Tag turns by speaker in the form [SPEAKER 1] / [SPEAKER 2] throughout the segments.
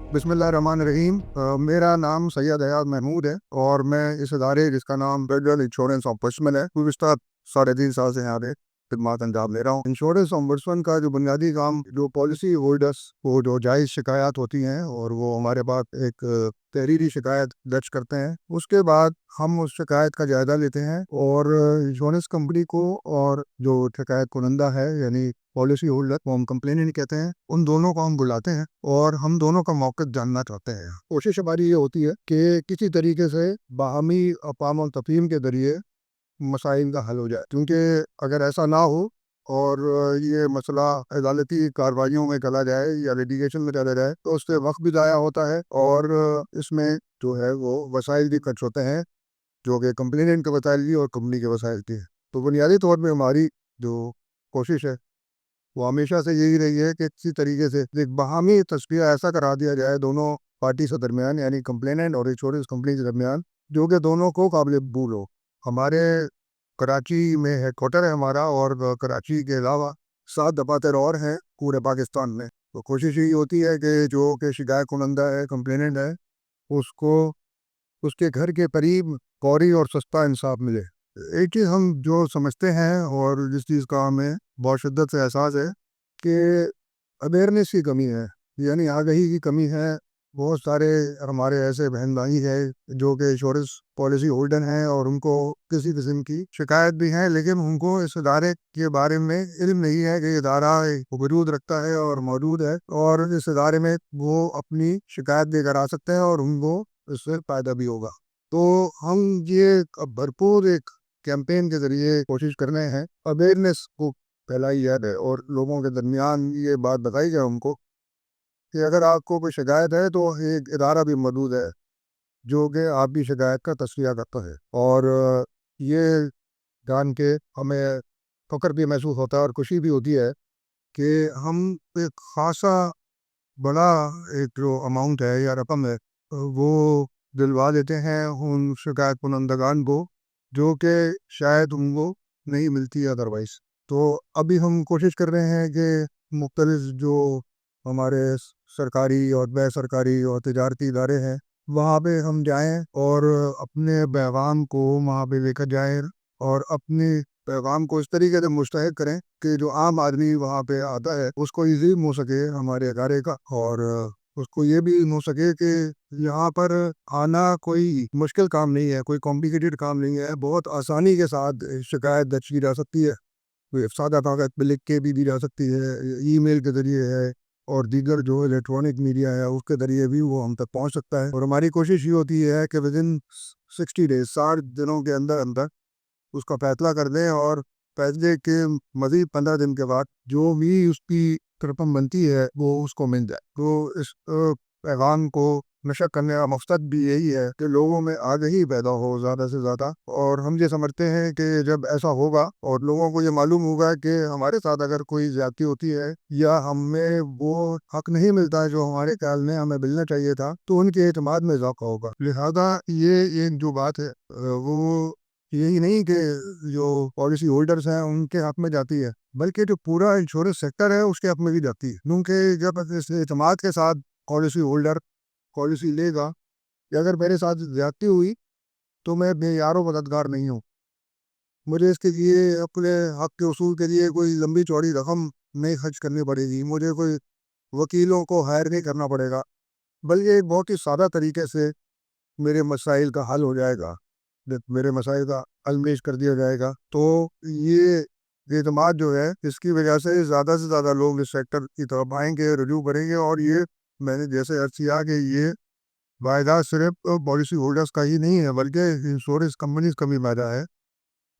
[SPEAKER 1] बिस्मिल्लाहिर्रहमानिर्रहीम। मेरा नाम सैयद अयाज महमूद है और मैं इस इदारे जिसका नाम फेडरल इंश्योरेंस ऑम्बुड्समैन है गुज़िश्ता 3.5 साल से यहाँ पे खिदमत अंजाम ले रहा हूँ। इंश्योरेंस ऑम्बुड्समैन का जो बुनियादी काम जो पॉलिसी होल्डर्स को जो जायज़ शिकायत होती हैं और वो हमारे पास एक तहरीरी शिकायत दर्ज करते हैं, उसके बाद हम उस शिकायत का जायज़ा लेते हैं और इंश्योरेंस कंपनी को और जो शिकायत कुनंदा है यानी पॉलिसी होल्डर को हम कंप्लेनेंट कहते हैं, उन दोनों को हम बुलाते हैं और हम दोनों का मौक़िफ़ जानना चाहते हैं। कोशिश हमारी ये होती है कि किसी तरीके से बाहमी अफ़ाम और तफ़हीम के ज़रिए मसाइल का हल हो जाए, क्योंकि अगर ऐसा ना हो और ये मसला अदालती कार्रवाइयों में चला जाए या लिटिगेशन में चला जाए तो उससे वक्त भी ज़ाया होता है और इसमें जो है वो वसाइल भी खर्च होते हैं, जो कि कंप्लेनेंट के वसाइल भी और कंपनी के वसाइल भी हैं। तो बुनियादी तौर पर हमारी जो कोशिश है वो हमेशा से यही रही है कि किसी तरीके से एक बाहमी तस्वीर ऐसा करा दिया जाए दोनों पार्टी के दरमियान, यानी कंप्लेनेंट और इंश्योरेंस कंपनी के दरमियान, जो कि दोनों को काबिल कबूल हो। हमारे कराची में हेडक्वार्टर है हमारा और कराची के अलावा 7 दफातर और हैं पूरे पाकिस्तान में। तो कोशिश यही होती है कि जो कि शिकायत कुनंदा है, कंप्लेनेंट है, उसको उसके घर के करीब फौरी और सस्ता इंसाफ मिले। एक चीज़ हम जो समझते हैं और जिस चीज़ का हमें बहुत शिद्दत से एहसास है कि अवेयरनेस की कमी है, यानी आगाही की कमी है। बहुत सारे हमारे ऐसे बहन भाई हैं जो कि इंश्योरेंस पॉलिसी होल्डर हैं और उनको किसी किस्म की शिकायत भी है, लेकिन उनको इस इदारे के बारे में इल्म नहीं है कि इदारा वजूद रखता है और मौजूद है और इस इदारे में वो अपनी शिकायत भी करा सकते हैं और उनको इससे फ़ायदा भी होगा। तो हम ये भरपूर एक कैंपेन के ज़रिए कोशिश कर रहे हैं अवेयरनेस को फैलाई जाए और लोगों के दरमियान ये बात बताई जाए उनको कि अगर आपको कोई शिकायत है तो एक इदारा भी मौजूद है जो कि आपकी शिकायत का तस्फिया करता है। और ये जान के हमें फ़ख्र भी महसूस होता है और खुशी भी होती है कि हम एक ख़ासा बड़ा एक जो अमाउंट है या रकम है वो दिलवा देते हैं उन शिकायत कुनंदगान को, जो कि शायद उनको नहीं मिलती अदरवाइज़। तो अभी हम कोशिश कर रहे हैं कि मुख्तलिफ़ जो हमारे सरकारी और गैर सरकारी और तिजारती इदारे हैं, वहाँ पे हम जाएँ और अपने पैगाम को वहाँ पे लेकर जाएँ और अपने पैगाम को इस तरीके से मुस्तहक करें कि जो आम आदमी वहाँ पे आता है उसको इल्म हो सके हमारे इदारे का और उसको ये भी इल्म हो सके कि यहाँ पर आना कोई मुश्किल काम नहीं है, कोई कॉम्प्लिकेटेड काम नहीं है। बहुत आसानी के साथ शिकायत दर्ज की जा सकती है, कोई सादा कागज़ पे लिख के भी दी जा सकती है, ईमेल के ज़रिए है और दीगर जो इलेक्ट्रॉनिक मीडिया है उसके ज़रिए भी वो हम तक पहुँच सकता है। और हमारी कोशिश ये होती है कि विदिन 60 डेज़ 60 दिनों के अंदर अंदर उसका फैसला कर दें और फैसले के मज़ीद 15 दिन के बाद जो भी उसकी रकम बनती है वो उसको मिल जाए। तो इस पैगाम को नशर करने का मकसद भी यही है कि लोगों में आगाही पैदा हो ज़्यादा से ज़्यादा। और हम ये समझते हैं कि जब ऐसा होगा और लोगों को ये मालूम होगा कि हमारे साथ अगर कोई ज़्यादती होती है या हमें वो हक नहीं मिलता है जो हमारे ख्याल में हमें मिलना चाहिए था, तो उनके एतमाद में इज़ाफ़ा होगा। लिहाजा ये एक जो बात है वो यही नहीं कि जो पॉलिसी होल्डर्स हैं उनके हक में जाती है, बल्कि जो पूरा इंश्योरेंस सेक्टर है उसके हक में भी जाती है, क्योंकि जब इस एतमाद के साथ पॉलिसी होल्डर पॉलिसी लेगा कि अगर मेरे साथ ज़्यादती हुई तो मैं बेयारो मददगार नहीं हूँ, मुझे इसके लिए अपने हक के उसूल के लिए कोई लंबी चौड़ी रकम नहीं खर्च करनी पड़ेगी, मुझे कोई वकीलों को हायर नहीं करना पड़ेगा, बल्कि एक बहुत ही सादा तरीके से मेरे मसाइल का हल हो जाएगा, मेरे मसाइल का हल पेश कर दिया जाएगा। तो ये एतमाद जो है इसकी वजह से ज़्यादा से ज़्यादा लोग इस सेक्टर की तरफ आएंगे, रुजू करेंगे। और ये मैंने जैसे अर्ज़ किया कि ये वायदा सिर्फ पॉलिसी होल्डर्स का ही नहीं है, बल्कि इंश्योरेंस कंपनीज का भी वायदा है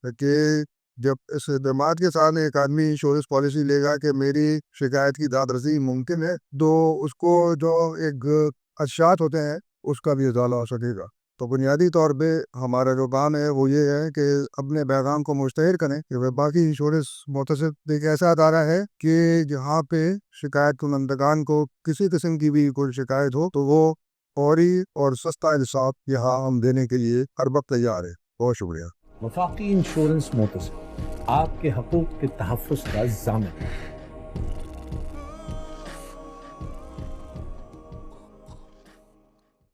[SPEAKER 1] कि जब इस एतमाद के साथ एक आदमी इंश्योरेंस पॉलिसी लेगा कि मेरी शिकायत की दाद रसी मुमकिन है, तो उसको जो एक खदशात होते हैं उसका भी इजाला हो सकेगा। तो बुनियादी तौर पे हमारा जो काम है वो ये है कि अपने पैगाम को मुश्तहर करें कि वह बाकी इंश्योरेंस मुतसिब एक ऐसा अदारा है कि जहाँ पे शिकायत कुनंदगान को किसी किस्म की भी कोई शिकायत हो तो वो फौरी और सस्ता इंसाफ यहाँ हम देने के लिए हर वक्त तैयार है। बहुत शुक्रिया।
[SPEAKER 2] वफाकी इंश्योरेंस मोतज़ आपके हकूक़ के तहफ़्फ़ुज़ का ज़ामिन है।